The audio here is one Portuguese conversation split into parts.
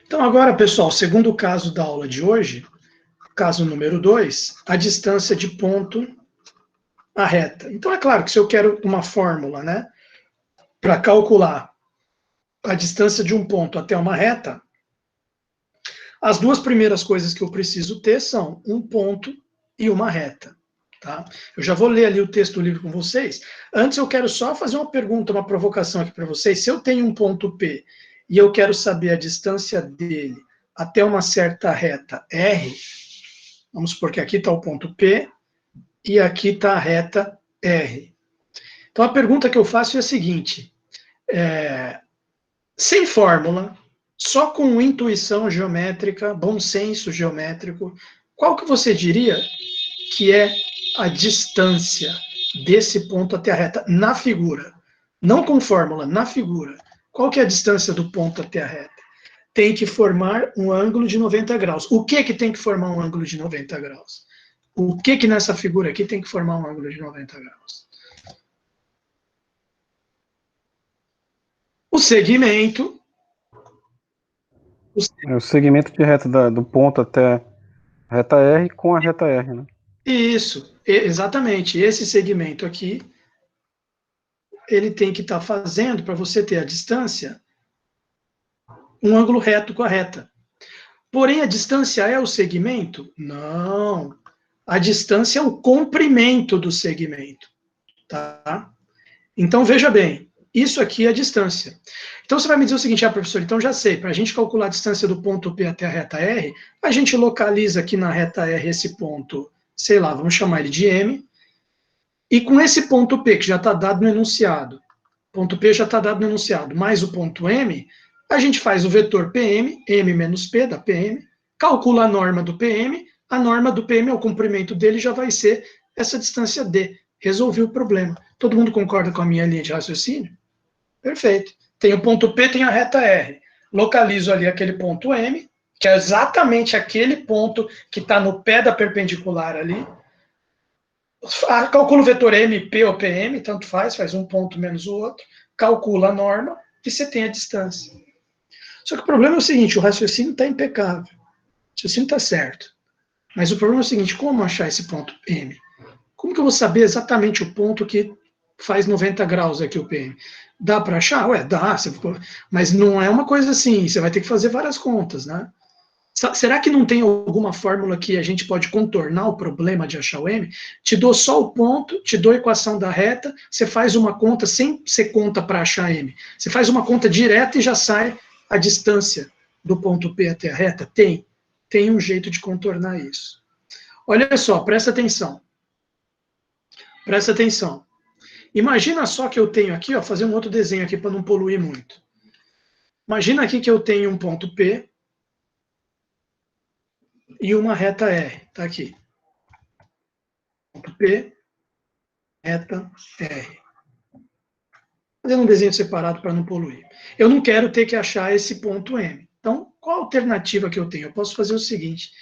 Então agora, pessoal, segundo o caso da aula de hoje, caso número 2, a distância de ponto à reta. Então é claro que se eu quero uma fórmula, né, para calcular a distância de um ponto até uma reta, as duas primeiras coisas que eu preciso ter são um ponto e uma reta. Tá? Eu já vou ler ali o texto do livro com vocês. Antes eu quero só fazer uma pergunta, uma provocação aqui para vocês. Se eu tenho um ponto P e eu quero saber a distância dele até uma certa reta R, vamos supor que aqui está o ponto P e aqui está a reta R. Então a pergunta que eu faço é a seguinte, sem fórmula, só com intuição geométrica, bom senso geométrico, qual que você diria que é a distância desse ponto até a reta na figura? Não com fórmula, na figura. Qual que é a distância do ponto até a reta? Tem que formar um ângulo de 90 graus. O que que tem que formar um ângulo de 90 graus? O que que nessa figura aqui tem que formar um ângulo de 90 graus? O segmento. É o segmento de reta do ponto até a reta R com a reta R, né? Isso, exatamente. Esse segmento aqui, ele tem que estar fazendo, para você ter a distância, um ângulo reto com a reta. Porém, a distância é o segmento? Não. A distância é o comprimento do segmento. Tá? Então, veja bem, isso aqui é a distância. Então, você vai me dizer o seguinte, professor, então já sei, para a gente calcular a distância do ponto P até a reta R, a gente localiza aqui na reta R esse ponto, sei lá, vamos chamar ele de M, e com esse ponto P, que já está dado no enunciado, ponto P já está dado no enunciado, mais o ponto M, a gente faz o vetor PM, M menos P da PM, calcula a norma do PM, a norma do PM, o comprimento dele já vai ser essa distância D. Resolvi o problema. Todo mundo concorda com a minha linha de raciocínio? Perfeito. Tem o ponto P, tem a reta R. Localizo ali aquele ponto M, que é exatamente aquele ponto que está no pé da perpendicular ali. Calcula o vetor M, P ou PM, tanto faz um ponto menos o outro, calcula a norma e você tem a distância. Só que o problema é o seguinte, o raciocínio está impecável, o raciocínio está certo. Mas o problema é o seguinte, como achar esse ponto M? Como que eu vou saber exatamente o ponto que faz 90 graus aqui o PM? Dá para achar? Ué, dá, mas não é uma coisa assim, você vai ter que fazer várias contas, né? Será que não tem alguma fórmula que a gente pode contornar o problema de achar o M? Te dou só o ponto, te dou a equação da reta, você faz uma conta sem ser conta para achar M. Você faz uma conta direta e já sai a distância do ponto P até a reta? Tem um jeito de contornar isso. Olha só, presta atenção. Presta atenção. Imagina só que eu tenho aqui, ó, fazer um outro desenho aqui para não poluir muito. Imagina aqui que eu tenho um ponto P e uma reta R, tá aqui. Ponto P, reta R. Fazendo um desenho separado para não poluir. Eu não quero ter que achar esse ponto M. Então, qual a alternativa que eu tenho? Eu posso fazer o seguinte,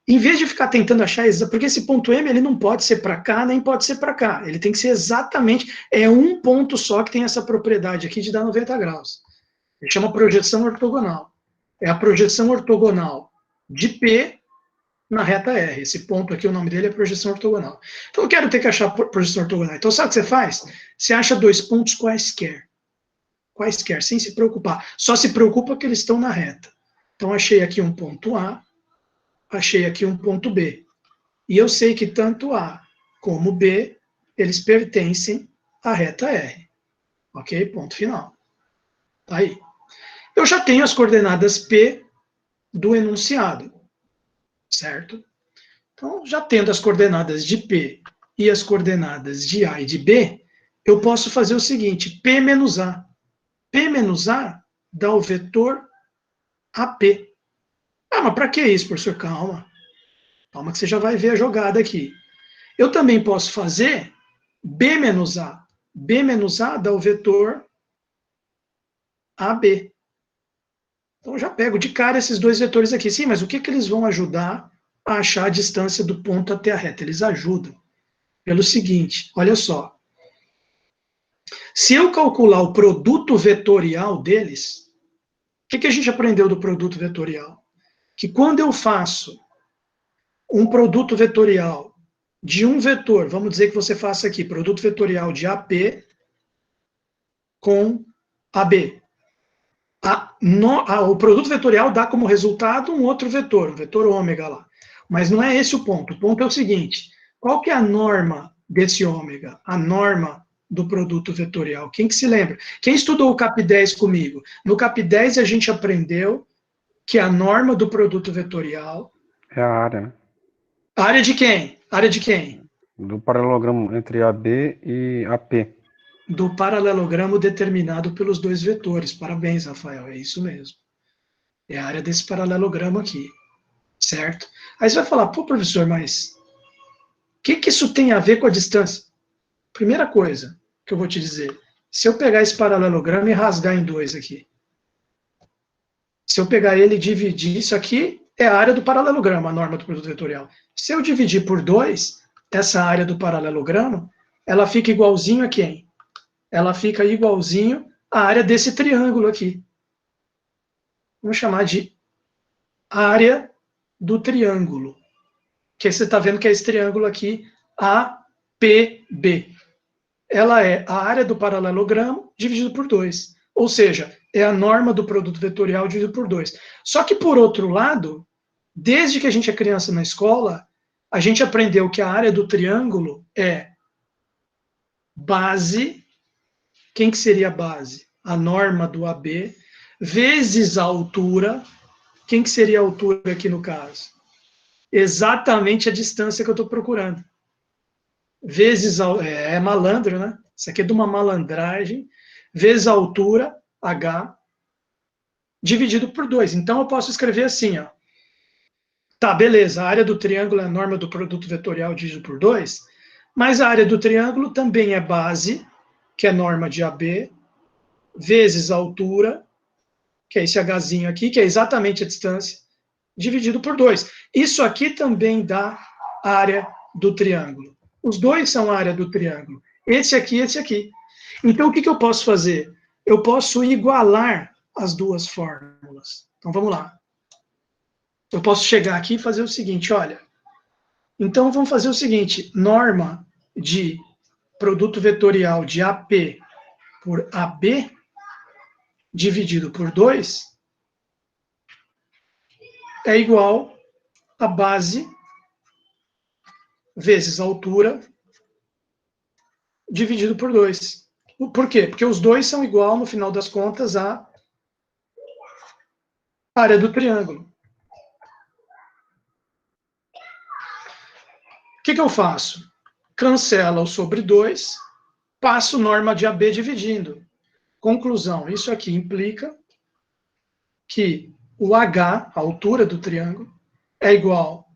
em vez de ficar tentando achar, porque esse ponto M ele não pode ser para cá, nem pode ser para cá. Ele tem que ser exatamente, é um ponto só que tem essa propriedade aqui de dar 90 graus. Ele chama projeção ortogonal. É a projeção ortogonal de P na reta R. Esse ponto aqui, o nome dele é projeção ortogonal. Então eu quero ter que achar projeção ortogonal. Então sabe o que você faz? Você acha dois pontos quaisquer. Quaisquer, sem se preocupar. Só se preocupa que eles estão na reta. Então achei aqui um ponto A, achei aqui um ponto B. E eu sei que tanto A como B, eles pertencem à reta R. Ok? Ponto final. Tá aí. Eu já tenho as coordenadas P do enunciado, certo? Então, já tendo as coordenadas de P e as coordenadas de A e de B, eu posso fazer o seguinte, P menos A. P menos A dá o vetor AP. Ah, mas para que isso, professor? Calma. Calma que você já vai ver a jogada aqui. Eu também posso fazer B menos A. B menos A dá o vetor AB. Então, eu já pego de cara esses dois vetores aqui. Sim, mas o que eles vão ajudar a achar a distância do ponto até a reta? Eles ajudam pelo seguinte, olha só. Se eu calcular o produto vetorial deles, que a gente aprendeu do produto vetorial? Que quando eu faço um produto vetorial de um vetor, vamos dizer que você faça aqui, produto vetorial de AP com AB. O produto vetorial dá como resultado um outro vetor, um vetor ômega lá. Mas não é esse o ponto. O ponto é o seguinte, qual que é a norma desse ômega? A norma do produto vetorial. Quem que se lembra? Quem estudou o CAP 10 comigo? No CAP 10 a gente aprendeu que a norma do produto vetorial... É a área, né? A área de quem? A área de quem? Do paralelogramo entre AB e AP. Do paralelogramo determinado pelos dois vetores. Parabéns, Rafael, é isso mesmo. É a área desse paralelogramo aqui, certo? Aí você vai falar, pô, professor, mas o que isso tem a ver com a distância? Primeira coisa que eu vou te dizer, se eu pegar esse paralelogramo e rasgar em dois aqui, se eu pegar ele e dividir, isso aqui é a área do paralelogramo, a norma do produto vetorial. Se eu dividir por 2, essa área do paralelogramo, ela fica igualzinho a quem? Ela fica igualzinho à área desse triângulo aqui. Vamos chamar de área do triângulo. Que você está vendo que é esse triângulo aqui, APB. Ela é a área do paralelogramo dividido por 2. Ou seja, é a norma do produto vetorial dividido por 2. Só que, por outro lado, desde que a gente é criança na escola, a gente aprendeu que a área do triângulo é base. Quem que seria a base? A norma do AB, vezes a altura. Quem que seria a altura aqui no caso? Exatamente a distância que eu estou procurando. Vezes, é malandro, né? Isso aqui é de uma malandragem. Vezes a altura, H, dividido por 2. Então, eu posso escrever assim, ó. Tá, beleza, a área do triângulo é a norma do produto vetorial dividido por 2, mas a área do triângulo também é base, que é norma de AB, vezes a altura, que é esse Hzinho aqui, que é exatamente a distância, dividido por 2. Isso aqui também dá área do triângulo. Os dois são a área do triângulo. Esse aqui e esse aqui. Então, o que eu posso fazer? Eu posso igualar as duas fórmulas. Então, vamos lá. Eu posso chegar aqui e fazer o seguinte, olha. Então, vamos fazer o seguinte. Norma de produto vetorial de AP por AB dividido por 2 é igual a base vezes a altura dividido por 2. Por quê? Porque os dois são igual, no final das contas, à área do triângulo. O que eu faço? Cancela o sobre 2, passo norma de AB dividindo. Conclusão, isso aqui implica que o H, a altura do triângulo, é igual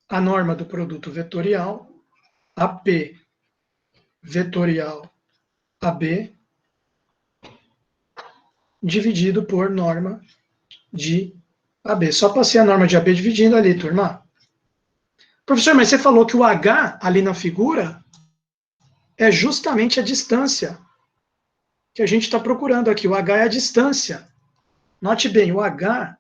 à norma do produto vetorial, AP vetorial AB, dividido por norma de AB. Só passei a norma de AB dividindo ali, turma. Professor, mas você falou que o H ali na figura é justamente a distância que a gente está procurando aqui. O H é a distância. Note bem, o H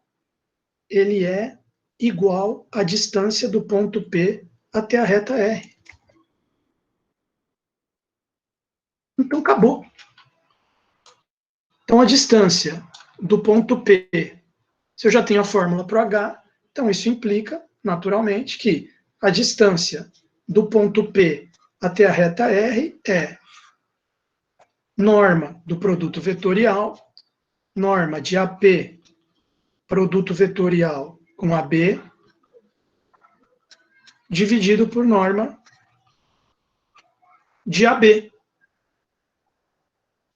ele é igual à distância do ponto P até a reta R. Então, acabou. Então, a distância do ponto P, se eu já tenho a fórmula para o H, então isso implica, naturalmente, que a distância do ponto P até a reta R é norma do produto vetorial, norma de AP, produto vetorial com AB, dividido por norma de AB.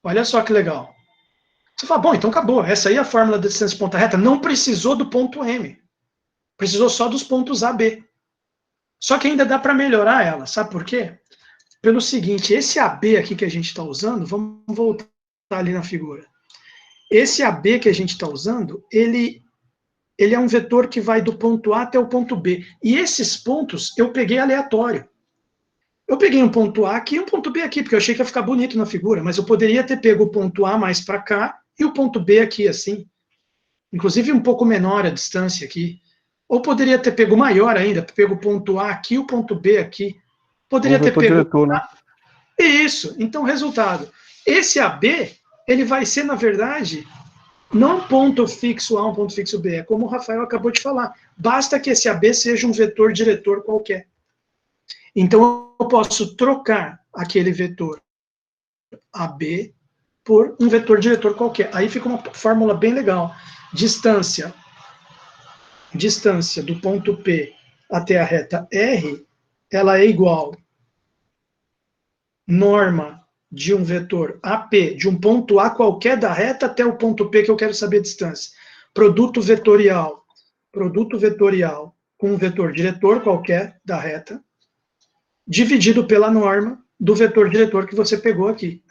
Olha só que legal. Você fala, bom, então acabou. Essa aí é a fórmula da distância de ponta reta. Não precisou do ponto M. Precisou só dos pontos A, B. Só que ainda dá para melhorar ela. Sabe por quê? Pelo seguinte, esse AB aqui que a gente está usando, vamos voltar ali na figura. Esse AB que a gente está usando, ele é um vetor que vai do ponto A até o ponto B. E esses pontos eu peguei aleatório. Eu peguei um ponto A aqui e um ponto B aqui, porque eu achei que ia ficar bonito na figura, mas eu poderia ter pego o ponto A mais para cá e o ponto B aqui, assim. Inclusive um pouco menor a distância aqui. Ou poderia ter pego maior ainda, pego o ponto A aqui e o ponto B aqui. Poderia ter pego... diretor, né? Isso. Então, resultado. Esse AB, ele vai ser, na verdade, não um ponto fixo A, um ponto fixo B. É como o Rafael acabou de falar. Basta que esse AB seja um vetor diretor qualquer. Então, eu posso trocar aquele vetor AB por um vetor diretor qualquer. Aí fica uma fórmula bem legal. Distância do ponto P até a reta R, ela é igual norma de um vetor AP, de um ponto A qualquer da reta até o ponto P que eu quero saber a distância. Produto vetorial com um vetor diretor qualquer da reta, dividido pela norma do vetor diretor que você pegou aqui.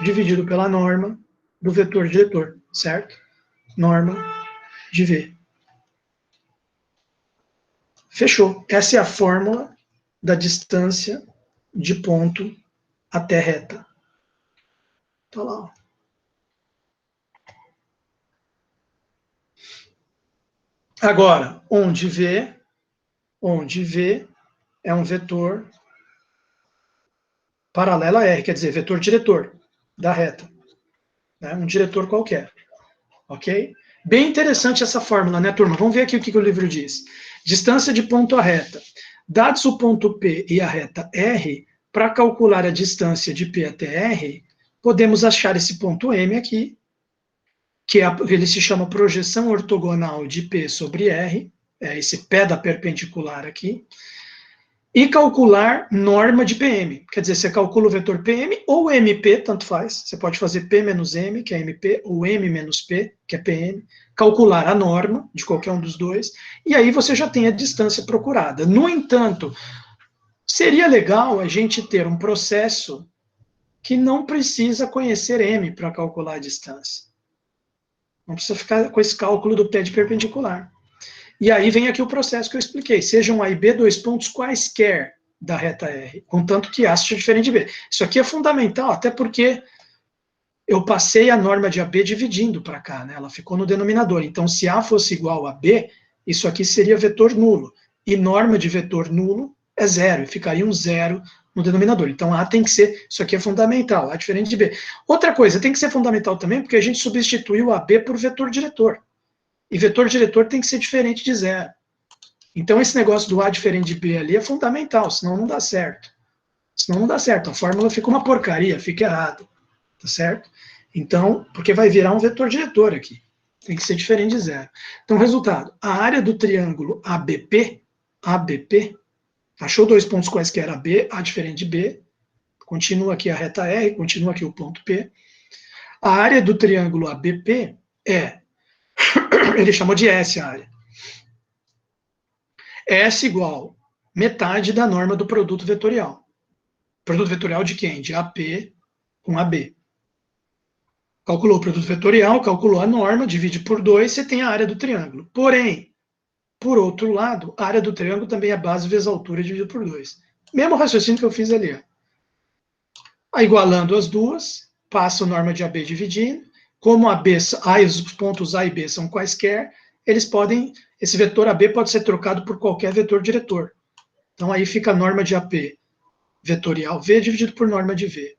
Dividido pela norma do vetor diretor, certo? Norma de V. Fechou. Essa é a fórmula da distância de ponto até reta. Tá lá. Agora, onde V é um vetor paralelo a R, quer dizer, vetor diretor da reta. Né? Um diretor qualquer. Ok? Bem interessante essa fórmula, né, turma? Vamos ver aqui o que o livro diz. Distância de ponto a reta. Dados o ponto P e a reta R, para calcular a distância de P até R, podemos achar esse ponto M aqui, que ele se chama projeção ortogonal de P sobre R, é esse pé da perpendicular aqui, e calcular norma de PM. Quer dizer, você calcula o vetor PM ou MP, tanto faz. Você pode fazer P menos M, que é MP, ou M menos P, que é PM. Calcular a norma de qualquer um dos dois. E aí você já tem a distância procurada. No entanto, seria legal a gente ter um processo que não precisa conhecer M para calcular a distância. Não precisa ficar com esse cálculo do pé de perpendicular. E aí vem aqui o processo que eu expliquei. Sejam A e B dois pontos quaisquer da reta R, contanto que A seja diferente de B. Isso aqui é fundamental, até porque eu passei a norma de AB dividindo para cá, né? Ela ficou no denominador. Então, se A fosse igual a B, isso aqui seria vetor nulo. E norma de vetor nulo é zero, e ficaria um zero no denominador. Então, A tem que ser, isso aqui é fundamental, A é diferente de B. Outra coisa, tem que ser fundamental também, porque a gente substituiu AB por vetor diretor. E vetor diretor tem que ser diferente de zero. Então, esse negócio do A diferente de B ali é fundamental, senão não dá certo. Senão não dá certo, a fórmula fica uma porcaria, fica errado. Tá certo? Então, porque vai virar um vetor diretor aqui. Tem que ser diferente de zero. Então, resultado, a área do triângulo ABP, achou dois pontos quaisquer AB, A diferente de B, continua aqui a reta R, continua aqui o ponto P. A área do triângulo ABP é, ele chamou de S a área. S igual metade da norma do produto vetorial. Produto vetorial de quem? De AP com AB. Calculou o produto vetorial, calculou a norma, divide por 2, você tem a área do triângulo. Porém, por outro lado, a área do triângulo também é base vezes altura dividido por 2. Mesmo raciocínio que eu fiz ali. Ó. Igualando as duas, passo a norma de AB dividindo. Como os pontos A e B são quaisquer, eles podem, esse vetor AB pode ser trocado por qualquer vetor diretor. Então aí fica a norma de AP vetorial V dividido por norma de V.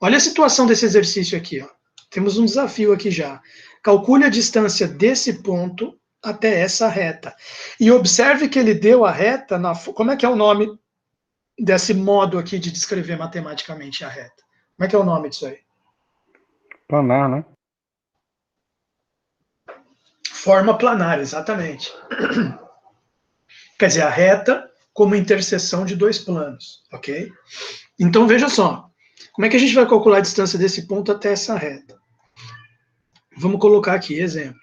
Olha a situação desse exercício aqui, ó. Temos um desafio aqui já. Calcule a distância desse ponto até essa reta. E observe que ele deu a reta na... Como é que é o nome desse modo aqui de descrever matematicamente a reta? Como é que é o nome disso aí? Planar, né? Forma planar, exatamente. Quer dizer, a reta como interseção de dois planos, ok? Então, veja só. Como é que a gente vai calcular a distância desse ponto até essa reta? Vamos colocar aqui, exemplo.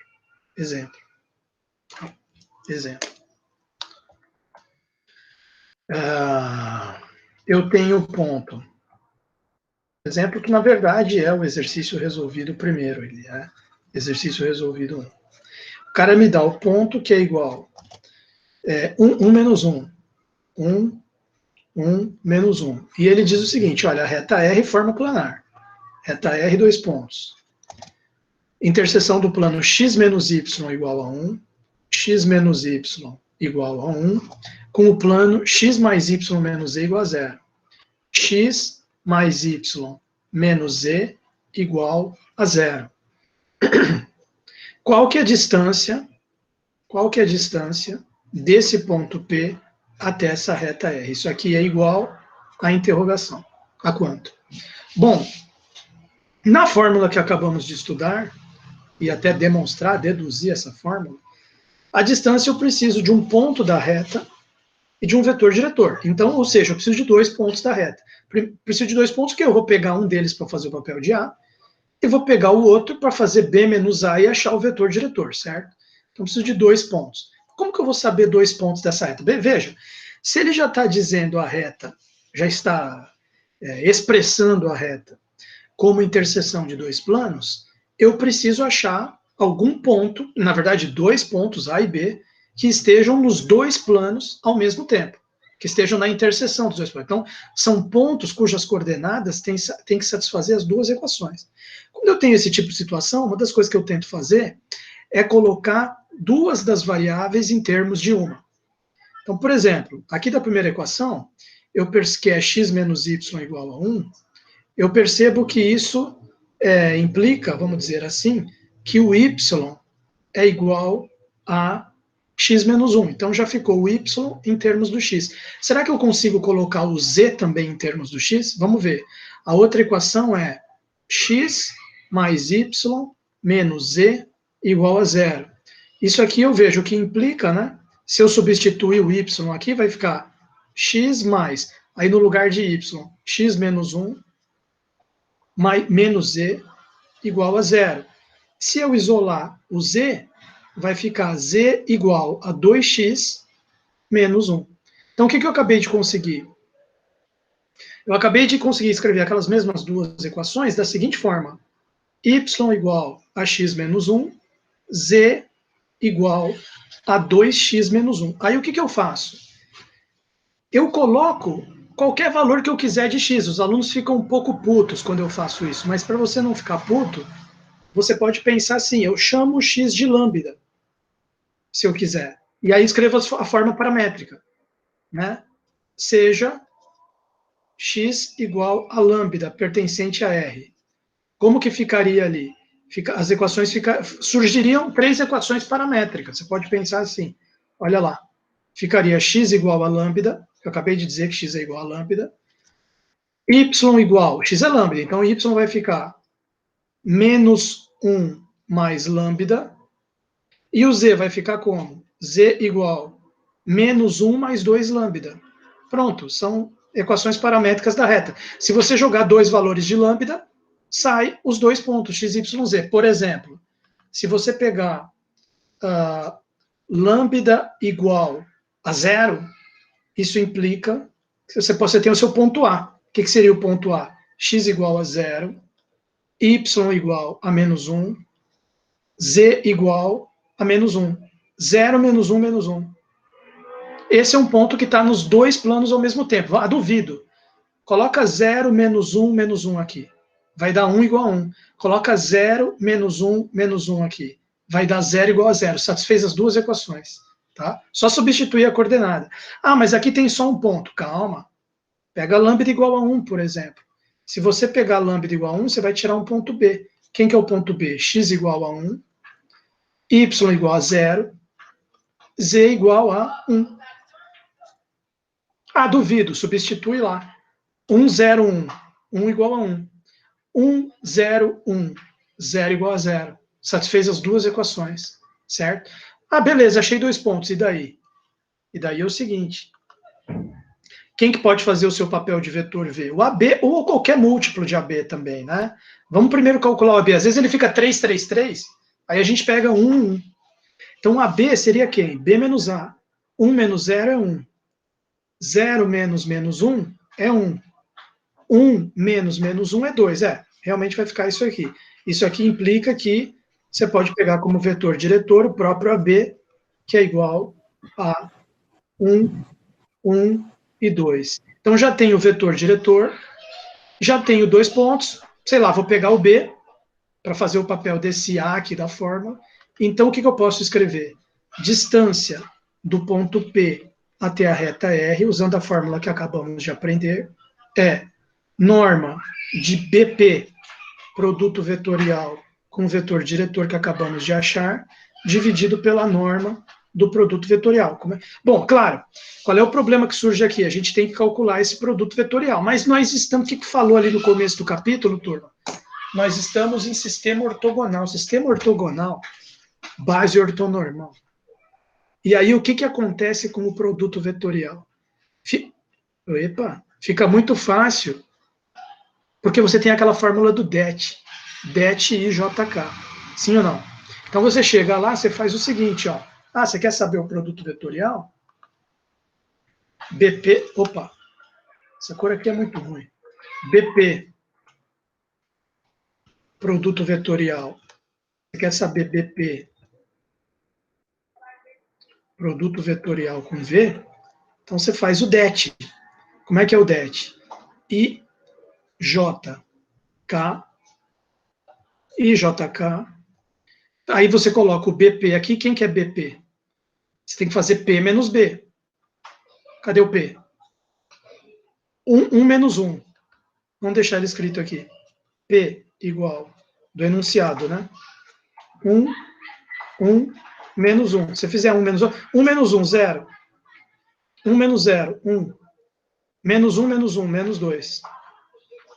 Eu tenho o ponto. Exemplo que, na verdade, é o exercício resolvido primeiro. Ele é exercício resolvido 1. O cara me dá o ponto que é igual 1 menos 1. 1 menos 1. E ele diz o seguinte, olha, a reta R forma planar. Reta R, dois pontos. interseção do plano x menos y igual a 1, x menos y igual a 1, com o plano x mais y menos z igual a 0. X mais y menos z igual a 0. Qual que é a distância desse ponto P até essa reta R? Isso aqui é igual à interrogação. A quanto? Bom, na fórmula que acabamos de estudar, e até demonstrar, deduzir essa fórmula, a distância eu preciso de um ponto da reta e de um vetor diretor. Então, ou seja, eu preciso de 2 pontos da reta. Preciso de 2 pontos que eu vou pegar um deles para fazer o papel de A, e vou pegar o outro para fazer B menos A e achar o vetor diretor, certo? Então, preciso de 2 pontos. Como que eu vou saber 2 pontos dessa reta? Bem, veja, se ele já está dizendo a reta, já está expressando a reta como interseção de 2 planos, eu preciso achar algum ponto, na verdade 2 pontos, A e B, que estejam nos 2 planos ao mesmo tempo, que estejam na interseção dos 2 planos. Então, são pontos cujas coordenadas têm que satisfazer as 2 equações. Quando eu tenho esse tipo de situação, uma das coisas que eu tento fazer é colocar 2 das variáveis em termos de uma. Então, por exemplo, aqui da primeira equação, que é x menos y igual a 1, eu percebo que isso implica, vamos dizer assim, que o y é igual a x menos 1. Então, já ficou o y em termos do x. Será que eu consigo colocar o z também em termos do x? Vamos ver. A outra equação é x mais y menos z igual a 0. Isso aqui eu vejo que implica, né? Se eu substituir o y aqui, vai ficar x mais, aí no lugar de y, x menos 1 menos z igual a 0. Se eu isolar o z, vai ficar z igual a 2x menos 1. Então, o que eu acabei de conseguir? Eu acabei de conseguir escrever aquelas mesmas 2 equações da seguinte forma: y igual a x menos 1, z igual a 2x menos 1. Aí, o que eu faço? Eu coloco qualquer valor que eu quiser de x. Os alunos ficam um pouco putos quando eu faço isso, mas para você não ficar puto, você pode pensar assim: eu chamo o x de lambda, se eu quiser. E aí escrevo a forma paramétrica, né? Seja x igual a lambda pertencente a R. Como que ficaria ali? As equações surgiriam 3 equações paramétricas. Você pode pensar assim: olha lá, ficaria x igual a lambda, eu acabei de dizer que x é igual a lambda, y igual, x é lambda, então y vai ficar menos 1 mais lambda, e o z vai ficar como? Z igual menos 1 mais 2 lambda. Pronto, são equações paramétricas da reta. Se você jogar 2 valores de lambda, sai os 2 pontos, x, y, z. Por exemplo, se você pegar lambda igual a 0, isso implica que você tem o seu ponto A. O que seria o ponto A? X igual a 0, y igual a menos 1, z igual a menos 1. 0, menos 1, menos 1. Esse é um ponto que está nos 2 planos ao mesmo tempo. Duvido. Coloca 0, menos 1 aqui. Vai dar 1 igual a 1. Coloca 0, menos 1 aqui. Vai dar 0 igual a 0. Satisfez as 2 equações. Tá? Só substituir a coordenada. Ah, mas aqui tem só um ponto. Calma. Pega lambda igual a 1, por exemplo. Se você pegar lambda igual a 1, você vai tirar um ponto B. Quem que é o ponto B? X igual a 1, y igual a 0, z igual a 1. Ah, duvido. Substitui lá. 1, 0, 1. 1 igual a 1. 1, 0, 1. 0 igual a 0. Satisfez as 2 equações, certo? Ah, beleza, achei 2 pontos. E daí? E daí é o seguinte: quem que pode fazer o seu papel de vetor V? O AB ou qualquer múltiplo de AB também, né? Vamos primeiro calcular o AB. Às vezes ele fica 3, 3, 3, aí a gente pega 1, 1. Então o AB seria quem? B menos A. 1 menos 0 é 1. 0 menos menos 1 é 1. 1 menos menos 1 é 2. Realmente vai ficar isso aqui. Isso aqui implica que você pode pegar como vetor diretor o próprio AB, que é igual a 1, 1 e 2. Então já tenho o vetor diretor, já tenho 2 pontos, sei lá, vou pegar o B, para fazer o papel desse A aqui da fórmula. Então, o que eu posso escrever? Distância do ponto P até a reta R, usando a fórmula que acabamos de aprender, é norma de BP, produto vetorial com o vetor diretor que acabamos de achar, dividido pela norma do produto vetorial. Bom, claro, qual é o problema que surge aqui? A gente tem que calcular esse produto vetorial, mas nós estamos, o que falou ali no começo do capítulo, turma? Nós estamos em sistema ortogonal. Sistema ortogonal, base ortonormal. E aí, o que acontece com o produto vetorial? Fica muito fácil, porque você tem aquela fórmula do det I JK. Sim ou não? Então, você chega lá, você faz o seguinte, ó. Ah, você quer saber o produto vetorial? BP, opa, essa cor aqui é muito ruim. BP, produto vetorial. Você quer saber BP, produto vetorial com V? Então, você faz o det. Como é que é o det? IJK, IJK. Aí você coloca o BP aqui. Quem que é BP? Você tem que fazer P menos B. Cadê o P? 1 menos 1. Vamos deixar ele escrito aqui. P igual do enunciado, né? 1 menos 1. Se você fizer 1 menos 1, 1 menos 1, 0. 1 menos 0, 1. Menos 1, menos 1, menos 2.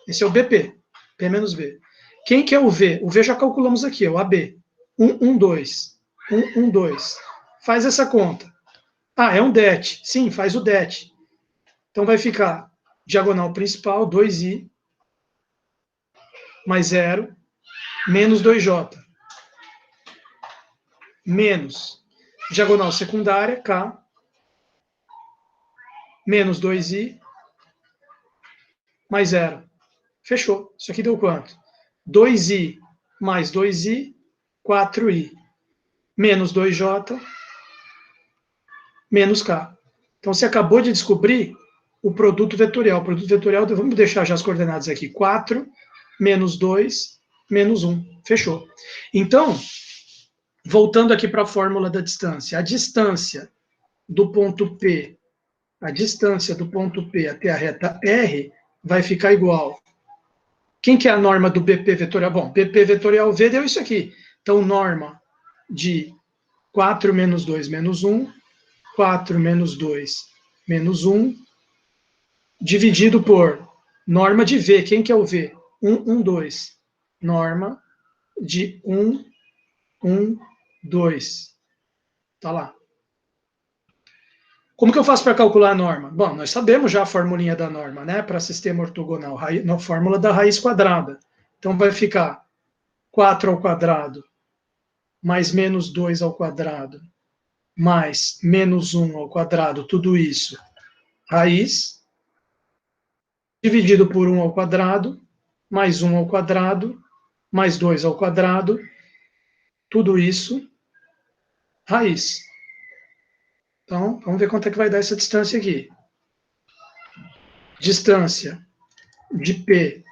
Esse é o BP. P menos B. Quem que é o V? O V já calculamos aqui, é o AB. 1, 2. 1, 2. Faz essa conta. Ah, é um det. Sim, faz o det. Então vai ficar diagonal principal, 2i, mais 0, menos 2j. Menos diagonal secundária, k, menos 2i, mais 0. Fechou. Isso aqui deu quanto? 2i mais 2i, 4i, menos 2j, menos k. Então, você acabou de descobrir o produto vetorial. O produto vetorial, vamos deixar já as coordenadas aqui. 4, menos 2, menos 1. Fechou. Então, voltando aqui para a fórmula da distância. A distância do ponto P, a distância do ponto P até a reta R vai ficar igual. Quem que é a norma do BP vetorial? Bom, BP vetorial V deu isso aqui. Então, norma de 4 menos 2 menos 1, 4 menos 2 menos 1, dividido por norma de V. Quem que é o V? 1, 1, 2. Norma de 1, 1, 2. Tá lá. Como que eu faço para calcular a norma? Bom, nós sabemos já a formulinha da norma, né? Para sistema ortogonal, na fórmula da raiz quadrada. Então, vai ficar 4 ao quadrado mais menos 2 ao quadrado mais menos 1 ao quadrado, tudo isso, raiz, dividido por 1 ao quadrado, mais 1 ao quadrado, mais 2 ao quadrado, tudo isso, raiz. Então, vamos ver quanto é que vai dar essa distância aqui. Distância de P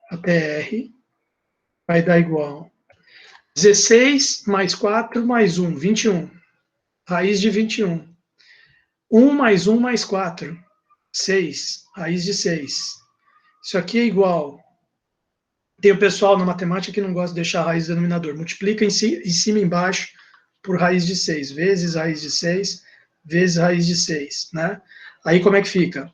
até R vai dar igual 16 mais 4 mais 1, 21. Raiz de 21. 1 mais 1 mais 4, 6. Raiz de 6. Isso aqui é igual. Tem o pessoal na matemática que não gosta de deixar a raiz denominador. Multiplica em cima e embaixo por raiz de 6. Vezes raiz de 6, vezes raiz de 6. Né? Aí como é que fica?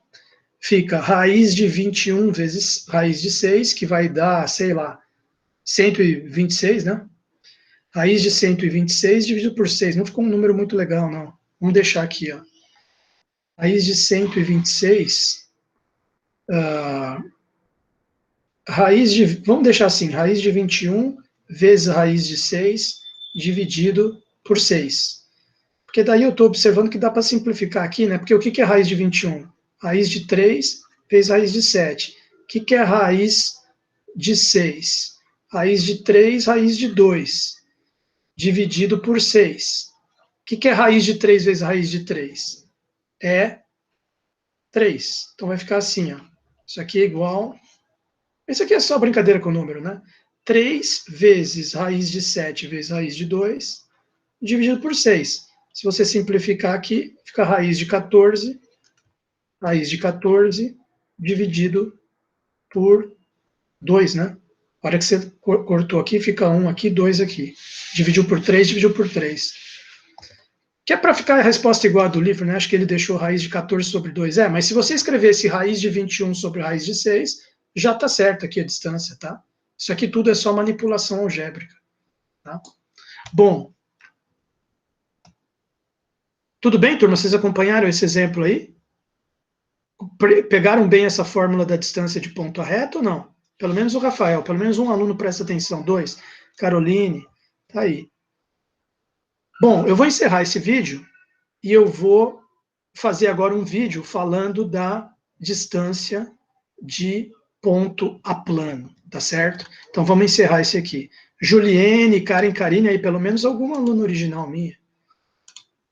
Fica raiz de 21 vezes raiz de 6, que vai dar, sei lá, 126, né? Raiz de 126 dividido por 6. Não ficou um número muito legal, não. Vamos deixar aqui, ó. Raiz de 126, vamos deixar assim, raiz de 21 vezes raiz de 6 dividido por 6. Porque daí eu estou observando que dá para simplificar aqui, né? Porque o que é raiz de 21? Raiz de 3 vezes raiz de 7. O que é raiz de 6? Raiz de 3, raiz de 2, dividido por 6. O que é raiz de 3 vezes raiz de 3? É 3. Então vai ficar assim, ó. Isso aqui é igual Isso aqui é só brincadeira com o número, né? 3 vezes raiz de 7 vezes raiz de 2, dividido por 6. Se você simplificar aqui, fica raiz de 14 dividido por 2, né? A hora que você cortou aqui, fica 1 aqui, 2 aqui. Dividiu por 3, dividiu por 3. Que é para ficar a resposta igual a do livro, né? Acho que ele deixou raiz de 14 sobre 2. Mas se você escrevesse raiz de 21 sobre raiz de 6, já está certo aqui a distância, tá? Isso aqui tudo é só manipulação algébrica, tá? Bom, tudo bem, turma? Vocês acompanharam esse exemplo aí? Pegaram bem essa fórmula da distância de ponto a reta ou não? Pelo menos o Rafael, pelo menos um aluno presta atenção. 2, Caroline, tá aí. Bom, eu vou encerrar esse vídeo e eu vou fazer agora um vídeo falando da distância de ponto a plano, tá certo? Então vamos encerrar esse aqui. Juliene, Karen, Karine, aí pelo menos algum aluno original minha.